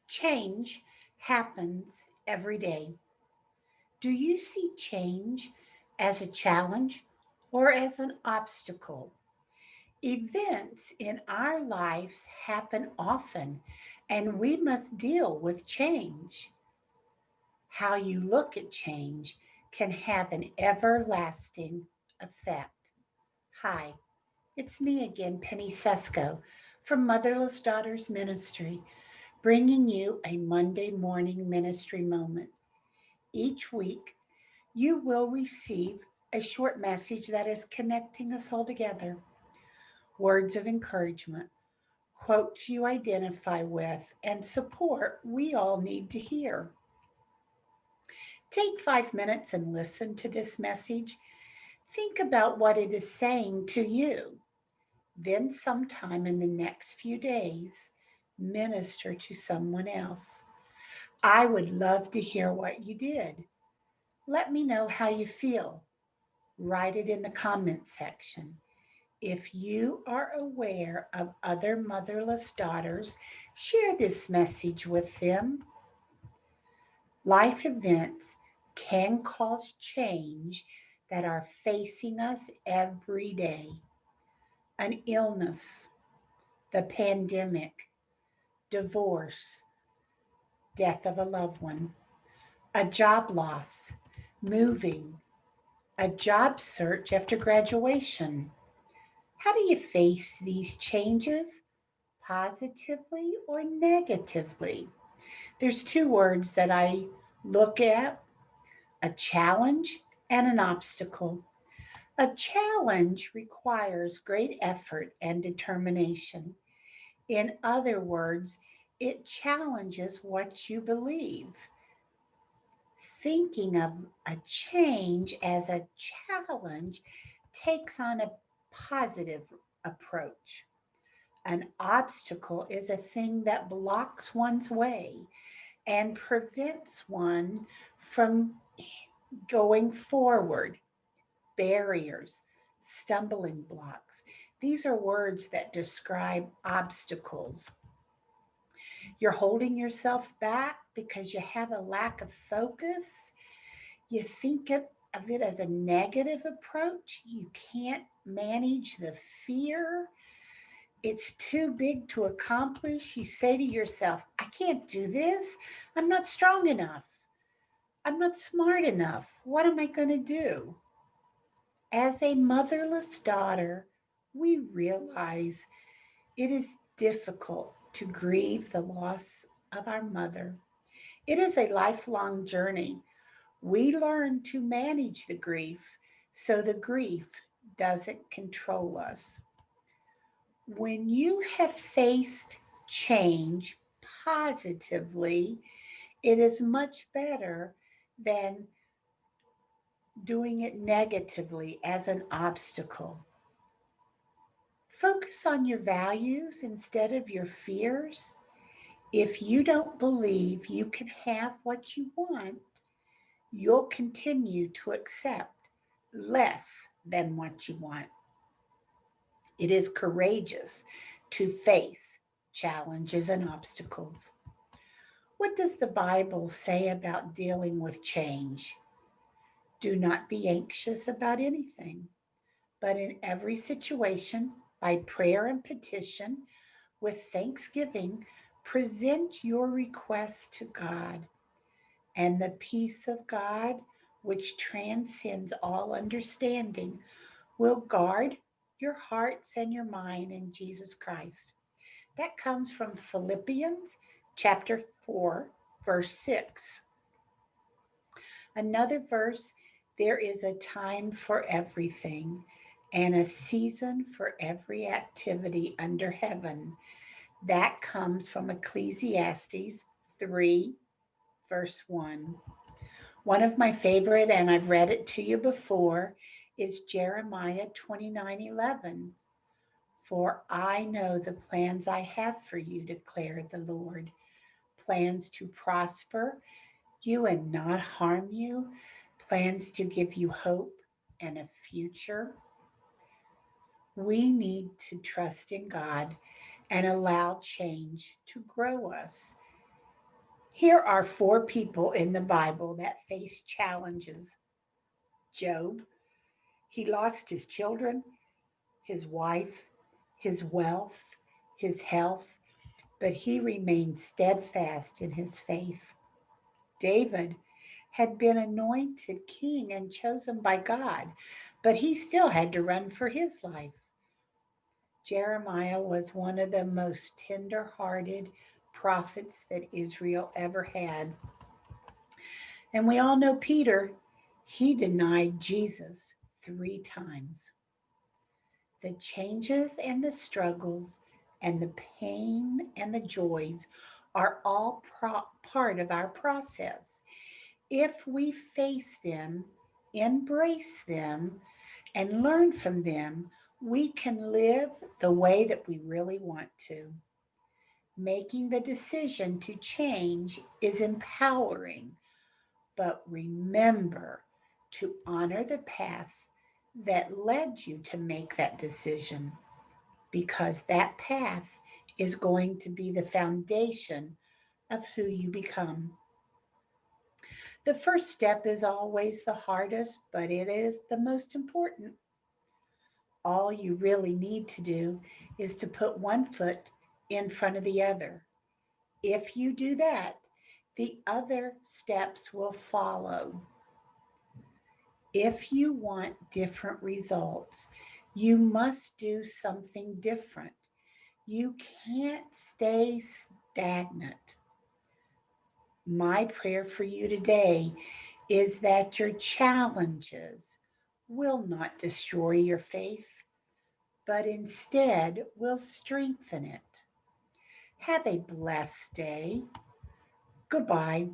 Change happens every day. Do you see change as a challenge or as an obstacle? Events in our lives happen often, and we must deal with change. How you look at change can have an everlasting effect. Hi, it's me again, Penny Sesko from Motherless Daughters Ministry, bringing you a Monday morning ministry moment. Each week, you will receive a short message that is connecting us all together. Words of encouragement, quotes you identify with, and support we all need to hear. Take 5 minutes and listen to this message. Think about what it is saying to you. Then, sometime in the next few days, minister to someone else. I would love to hear what you did. Let me know how you feel. Write it in the comment section. If you are aware of other motherless daughters, share this message with them. Life events can cause change that are facing us every day. An illness, the pandemic, divorce, death of a loved one, a job loss, moving, a job search after graduation. How do you face these changes, positively or negatively? There's two words that I look at: a challenge and an obstacle. A challenge requires great effort and determination. In other words, it challenges what you believe. Thinking of a change as a challenge takes on a positive approach. An obstacle is a thing that blocks one's way and prevents one from going forward. Barriers, stumbling blocks. These are words that describe obstacles. You're holding yourself back because you have a lack of focus. You think of it as a negative approach. You can't manage the fear. It's too big to accomplish. You say to yourself, I can't do this. I'm not strong enough. I'm not smart enough. What am I going to do? As a motherless daughter, we realize it is difficult to grieve the loss of our mother. It is a lifelong journey. We learn to manage the grief so the grief doesn't control us. When you have faced change positively, it is much better than doing it negatively as an obstacle. Focus on your values instead of your fears. If you don't believe you can have what you want, you'll continue to accept less than what you want. It is courageous to face challenges and obstacles. What does the Bible say about dealing with change? Do not be anxious about anything, but in every situation, by prayer and petition, with thanksgiving, present your requests to God, and the peace of God, which transcends all understanding, will guard your hearts and your mind in Jesus Christ. That comes from Philippians chapter 4, verse 6. Another verse, there is a time for everything and a season for every activity under heaven. That comes from Ecclesiastes 3, verse 1. One of my favorite, and I've read it to you before, is Jeremiah 29:11. For I know the plans I have for you, declared the Lord, plans to prosper you and not harm you, plans to give you hope and a future. We need to trust in God and allow change to grow us. Here are four people in the Bible that faced challenges. Job, he lost his children, his wife, his wealth, his health, but he remained steadfast in his faith. David had been anointed king and chosen by God, but he still had to run for his life. Jeremiah was one of the most tender hearted prophets that Israel ever had. And we all know Peter, he denied Jesus 3 times. The changes and the struggles and the pain and the joys are all part of our process. If we face them, embrace them, and learn from them, we can live the way that we really want to. Making the decision to change is empowering, but remember to honor the path that led you to make that decision, because that path is going to be the foundation of who you become. The first step is always the hardest, but it is the most important. All you really need to do is to put one foot in front of the other. If you do that, the other steps will follow. If you want different results, you must do something different. You can't stay stagnant. My prayer for you today is that your challenges will not destroy your faith, but instead will strengthen it. Have a blessed day. Goodbye.